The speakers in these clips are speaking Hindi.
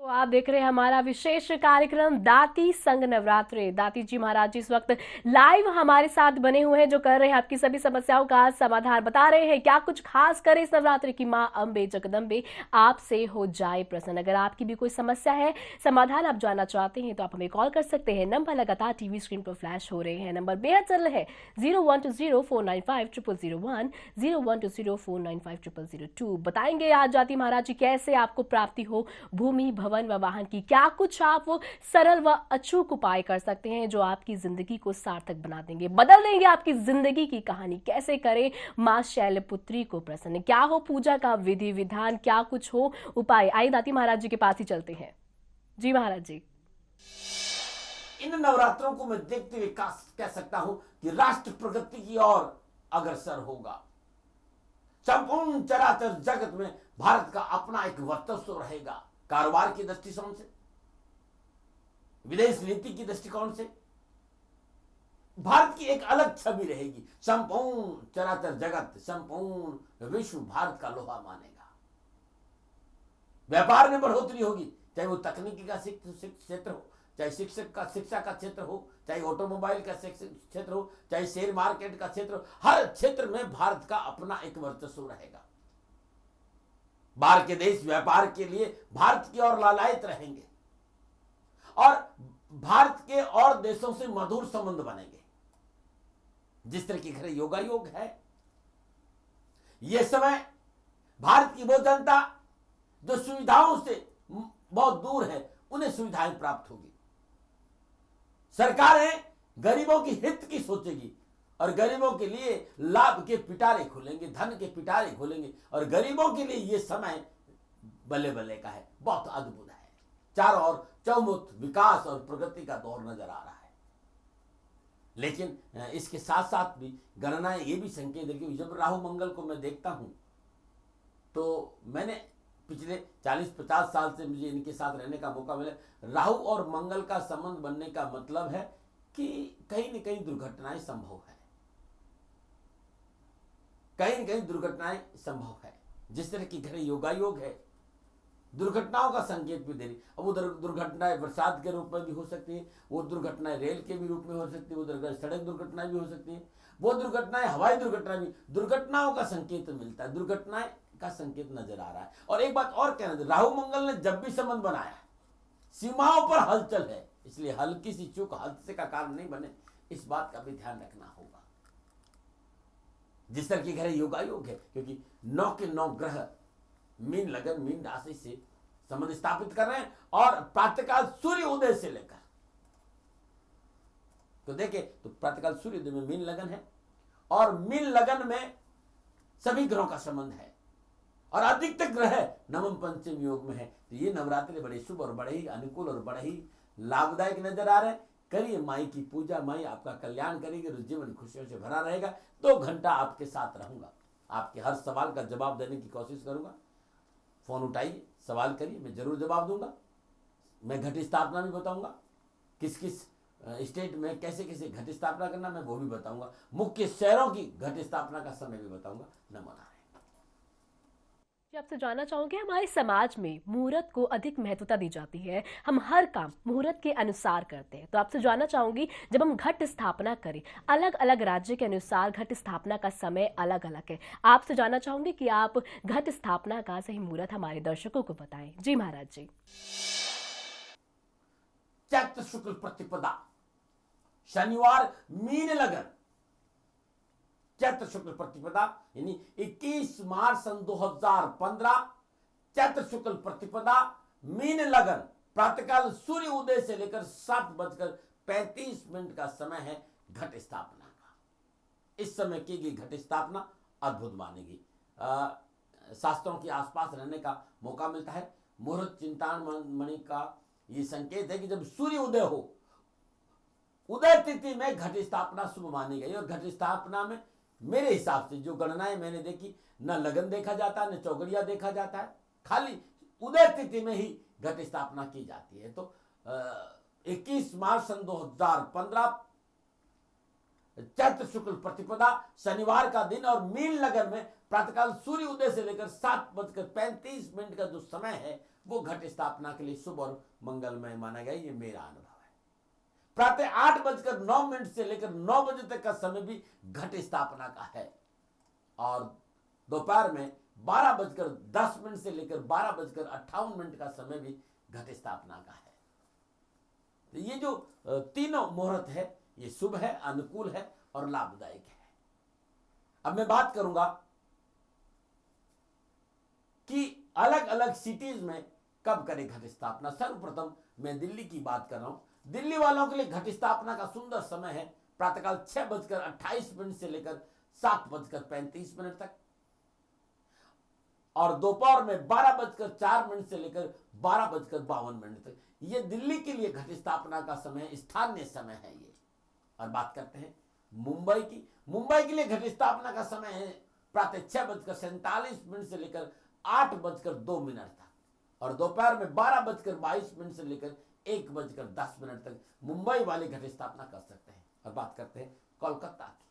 तो आप देख रहे हैं हमारा विशेष कार्यक्रम दाती संग नवरात्रे। दाती जी महाराज जी इस वक्त लाइव हमारे साथ बने हुए हैं, जो कर रहे हैं आपकी सभी समस्याओं का समाधान, बता रहे हैं क्या कुछ खास करें इस नवरात्रि की। मां अंबे जगदम्बे आपसे हो जाए प्रसन्न। अगर आपकी भी कोई समस्या है, समाधान आप जानना चाहते हैं, तो आप हमें कॉल कर सकते हैं। नंबर लगातार टीवी स्क्रीन पर फ्लैश हो रहे हैं, नंबर बेहद चल रहे हैं 0120495001, 0120495002। बताएंगे आज दाती महाराज जी कैसे आपको प्राप्ति हो भूमि भवन व वाहन की। क्या कुछ आप वो सरल व अचूक उपाय कर सकते हैं जो आपकी जिंदगी को सार्थक बना देंगे, बदल देंगे आपकी जिंदगी की कहानी। कैसे करें मां शैलपुत्री को प्रसन्न, क्या हो पूजा का विधि विधान, क्या कुछ हो उपाय। आइए दाती महाराज जी के पास ही चलते हैं। जी महाराज जी। इन नवरात्रों को मैं देखते हुए कह सकता हूं कि राष्ट्र प्रगति की ओर अग्रसर होगा। संपूर्ण चराचर जगत में भारत का अपना एक वर्चस्व रहेगा। कारोबार की दृष्टिकोण से, विदेश नीति की दृष्टिकोण से भारत की एक अलग छवि रहेगी। संपूर्ण चराचर जगत, संपूर्ण विश्व भारत का लोहा मानेगा। व्यापार में बढ़ोतरी होगी, चाहे वो तकनीकी का क्षेत्र हो, चाहे शिक्षा का क्षेत्र हो, चाहे ऑटोमोबाइल का क्षेत्र हो, चाहे शेयर मार्केट का क्षेत्र हो। हर क्षेत्र में भारत का अपना एक वर्चस्व रहेगा। बाहर के देश व्यापार के लिए भारत की ओर लालायित रहेंगे और भारत के और देशों से मधुर संबंध बनेंगे। जिस तरह की घर योगा योग है, यह समय भारत की वो जनता जो सुविधाओं से बहुत दूर है, उन्हें सुविधाएं प्राप्त होगी। सरकारें गरीबों की हित की सोचेगी और गरीबों के लिए लाभ के पिटारे खुलेंगे, धन के पिटारे खुलेंगे और गरीबों के लिए यह समय बल्ले बल्ले का है, बहुत अद्भुत है। चारों ओर चौमुख विकास और प्रगति का दौर नजर आ रहा है। लेकिन इसके साथ साथ भी गणनाएं ये भी संकेत है कि जब राहु मंगल को मैं देखता हूं, तो मैंने पिछले 40-50 साल से मुझे इनके साथ रहने का मौका मिला। राहु और मंगल का संबंध बनने का मतलब है कि कहीं न कहीं दुर्घटनाएं संभव है, कहीं न कहीं दुर्घटनाएं संभव है। जिस तरह की घड़ी योगा योग है, दुर्घटनाओं का संकेत भी दे रही। अब वो दुर्घटनाएं बरसात के रूप में भी हो सकती है, वो दुर्घटनाएं रेल के भी रूप में हो सकती है, वो सड़क दुर्घटनाएं भी हो सकती है, वो दुर्घटनाएं हवाई दुर्घटना भी। दुर्घटनाओं का संकेत मिलता है, दुर्घटनाएं का संकेत नजर आ रहा है। और एक बात और कहना, राहु मंगल ने जब भी संबंध बनाया, सीमाओं पर हलचल है, इसलिए हल्की सी चूक हादसे का कारण नहीं बने, इस बात का भी ध्यान रखना होगा। जिस तरह की घर योगा योग है, क्योंकि 9 के 9 ग्रह मीन लगन मीन राशि से संबंध स्थापित कर रहे हैं और प्रातःकाल सूर्य उदय से लेकर, तो देखें तो प्रातःकाल सूर्य उदय में मीन लगन है और मीन लगन में सभी ग्रहों का संबंध है और अधिकतर ग्रह नवम पंचम योग में है। तो ये नवरात्रि बड़े शुभ और बड़े ही अनुकूल और बड़े ही लाभदायक नजर आ रहे हैं। करिए माई की पूजा, माई आपका कल्याण करेगी और जीवन खुशियों से भरा रहेगा। 2 घंटा आपके साथ रहूंगा, आपके हर सवाल का जवाब देने की कोशिश करूंगा। फोन उठाइए, सवाल करिए, मैं जरूर जवाब दूंगा। मैं घट स्थापना भी बताऊंगा, किस किस स्टेट में कैसे कैसे घट स्थापना करना, मैं वो भी बताऊंगा। मुख्य शहरों की घट स्थापना का समय भी बताऊंगा। नमो नारायण। आपसे जानना चाहूंगे, हमारे समाज में मुहूर्त को अधिक महत्वता दी जाती है, हम हर काम मुहूर्त के अनुसार करते हैं। तो आपसे जानना चाहूंगी, जब हम घट स्थापना करें, अलग अलग राज्य के अनुसार घट स्थापना का समय अलग अलग है। आपसे जानना चाहूंगी कि आप घट स्थापना का सही मुहूर्त हमारे दर्शकों को बताएं। जी महाराज जी। चैत्र शुक्ल प्रतिपदा, शनिवार, मीन लगन। चैत्र शुक्ल प्रतिपदा यानी 21 मार्च सन 2015, चैत्र शुक्ल प्रतिपदा, मीन लगन, प्रातःकाल सूर्य उदय से लेकर 7:35 का समय है घट स्थापना का। इस समय की गई घट स्थापना अद्भुत मानेगी। शास्त्रों के आसपास रहने का मौका मिलता है। मुहूर्त चिंतामणि मणि का ये संकेत है कि जब सूर्य उदय हो, उदय तिथि में घट स्थापना शुभ मानी गई। और घट स्थापना में मेरे हिसाब से जो गणनाएं मैंने देखी, न लगन देखा जाता है, न चौगड़िया देखा जाता है, खाली उदय तिथि में ही घट स्थापना की जाती है। तो 21 मार्च सन 2015 चैत्र शुक्ल प्रतिपदा शनिवार का दिन और मीन लगन में प्रातःकाल सूर्य उदय से लेकर 7:35 का जो समय है वो घट स्थापना के लिए शुभ और मंगलमय माना गया। ये मेरा अनुभव है। प्रातः 8:09 से लेकर 9 बजे तक का समय भी घट स्थापना का है और दोपहर में 12:10 से लेकर 12:58 का समय भी घट स्थापना का है। तो ये जो तीनों मुहूर्त है ये शुभ है, अनुकूल है और लाभदायक है। अब मैं बात करूंगा कि अलग अलग सिटीज में कब करें घट स्थापना। सर्वप्रथम मैं दिल्ली की बात कर रहा हूं। दिल्ली वालों के लिए घट स्थापना का सुंदर समय है प्रातःकाल 6:28 से लेकर 7:35 तक और दोपहर में 12:04 से लेकर 12:52 तक। ये दिल्ली के लिए घट स्थापना का समय, स्थानीय समय है ये। और बात करते हैं मुंबई की। मुंबई के लिए घट स्थापना का समय है प्रातः 6:47 से लेकर 8:02 तक और दोपहर में 12:22 से लेकर 1:10 तक मुंबई वाले घट स्थापना कर सकते हैं। और बात करते हैं कोलकाता की।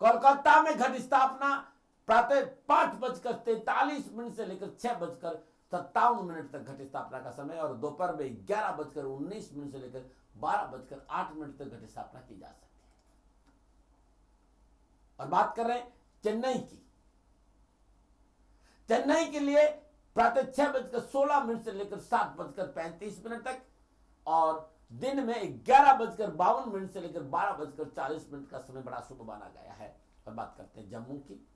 कोलकाता में घट स्थापना प्रातः 5:43 से लेकर 6:57 तक घट स्थापना का समय और दोपहर में 11:19 से लेकर 12:08 तक घट स्थापना की जा सकती है। और बात कर रहे हैं चेन्नई की। चेन्नई के लिए प्रातः 6:16 से लेकर 7:35 तक और दिन में 11:52 से लेकर 12:40 का समय बड़ा शुभ माना गया है। और बात करते हैं जम्मू की।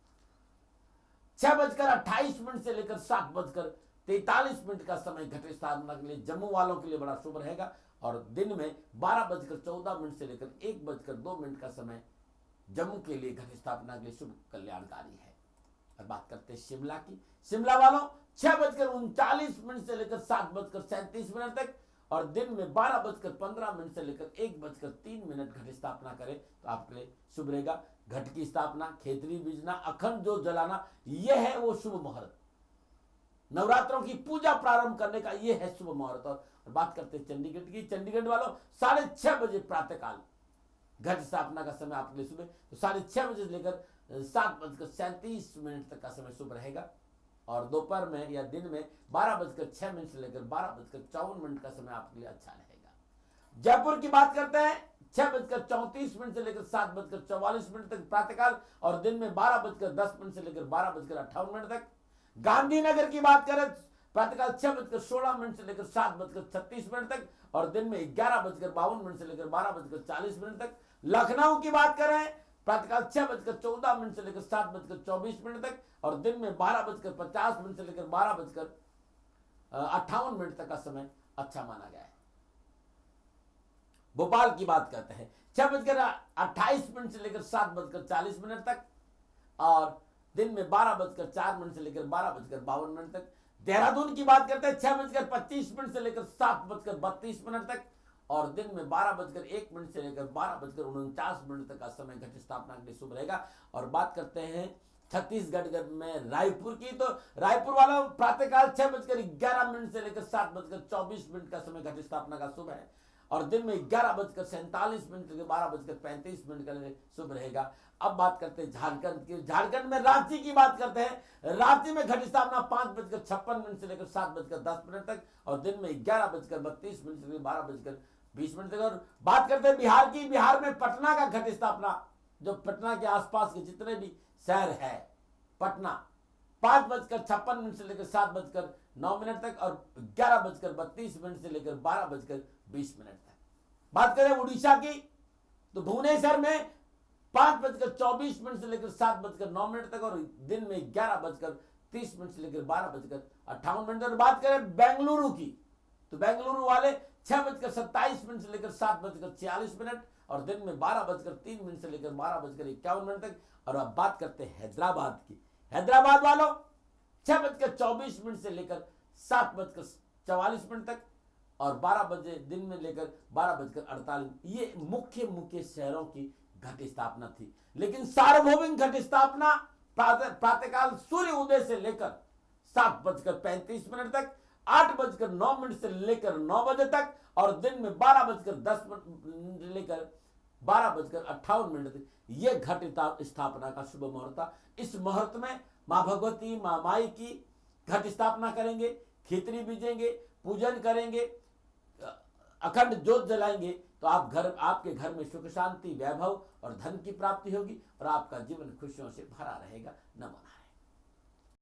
6:28 से लेकर 7:43 का समय घट स्थापना के लिए जम्मू वालों के लिए बड़ा शुभ रहेगा और दिन में 12:14 से लेकर 1:02 का समय जम्मू के लिए घट स्थापना के लिए शुभ कल्याणकारी है। और बात करते हैं शिमला की। शिमला वालों 6:39 से लेकर 7:37 तक और दिन में 12:15 से लेकर 1:03 घट स्थापना करें तो आपके लिए शुभ रहेगा। घट की स्थापना, खेतरी बीजना, अखंड जोत जलाना, यह है वो शुभ मुहूर्त। नवरात्रों की पूजा प्रारंभ करने का यह है शुभ मुहूर्त। और बात करते हैं चंडीगढ़ की। चंडीगढ़ वालों 6:30 बजे प्रातःकाल घट स्थापना का समय आपके लिए शुभ है। तो 6:30 बजे से लेकर 7:37 तक का समय शुभ रहेगा और दोपहर में या दिन में 12:06 से लेकर 12:54 का समय आपके लिए अच्छा रहेगा। जयपुर की बात करते हैं 6:34 से लेकर 7:44 तक प्रातःकाल और दिन में 12:10 से लेकर 12:58 तक। गांधीनगर की बात करें प्रातःकाल 6:16 से लेकर 7:36 तक और दिन में 11:52 से लेकर 12:40 तक। लखनऊ की बात करें प्रातःकाल 6:14 से लेकर 7:24 तक और दिन में 12:50 से लेकर 12:58 तक का समय अच्छा माना गया है। भोपाल की बात करते हैं 6:28 से लेकर 7:40 तक और दिन में 12:04 से लेकर 12:52 तक। देहरादून की बात करते हैं 6:25 से लेकर 7:32 तक और दिन में 12:01 से लेकर 12:49 तक का समय घट स्थापना के लिए शुभ रहेगा। और बात करते हैं छत्तीसगढ़ में रायपुर की। तो रायपुर वालों प्रातःकाल 6:11 से लेकर 7:24 का समय घट स्थापना का शुभ है और दिन में 11:47 से 12:35 का शुभ रहेगा। अब बात करते हैं झारखंड की। झारखंड में रांची की बात करते हैं। रांची में घट स्थापना 5:56 से लेकर 7:10 तक और दिन में 11:32 से लेकर 12:20 तक। और बात करते हैं बिहार की। बिहार में पटना का घट स्थापना, जो पटना के आसपास के जितने भी शहर है, पटना 5:56 से लेकर 7:09 तक और 11:32 से लेकर 12:20 तक। बात करें उड़ीसा की तो भुवनेश्वर में 5:24 से लेकर 7:09 तक और दिन में 11:30 से लेकर 12:58 तक। बात करें बेंगलुरु की तो बेंगलुरु वाले 6:27 से लेकर 7:46 और दिन में 12:03 से लेकर 12:51 तक। और अब बात करते हैं हैदराबाद की। हैदराबाद वालों 6:24 से लेकर 7:44 तक और 12 बजे दिन में लेकर 12:48। ये मुख्य शहरों की घट स्थापना थी। लेकिन सार्वभौमिक घट स्थापना प्रातःकाल सूर्य उदय से लेकर 7:35 तक, 8:09 से लेकर 9 बजे तक और दिन में 12:10 लेकर 12:58 तक ये घट स्थापना का शुभ मुहूर्त था। इस मुहूर्त में माँ भगवती, माँ माई की घट स्थापना करेंगे, खिचड़ी बीजेंगे, पूजन करेंगे, अखंड ज्योत जलाएंगे, तो आपके घर में सुख शांति, वैभव और धन की प्राप्ति होगी और आपका जीवन खुशियों से भरा रहेगा। नमो नारायण।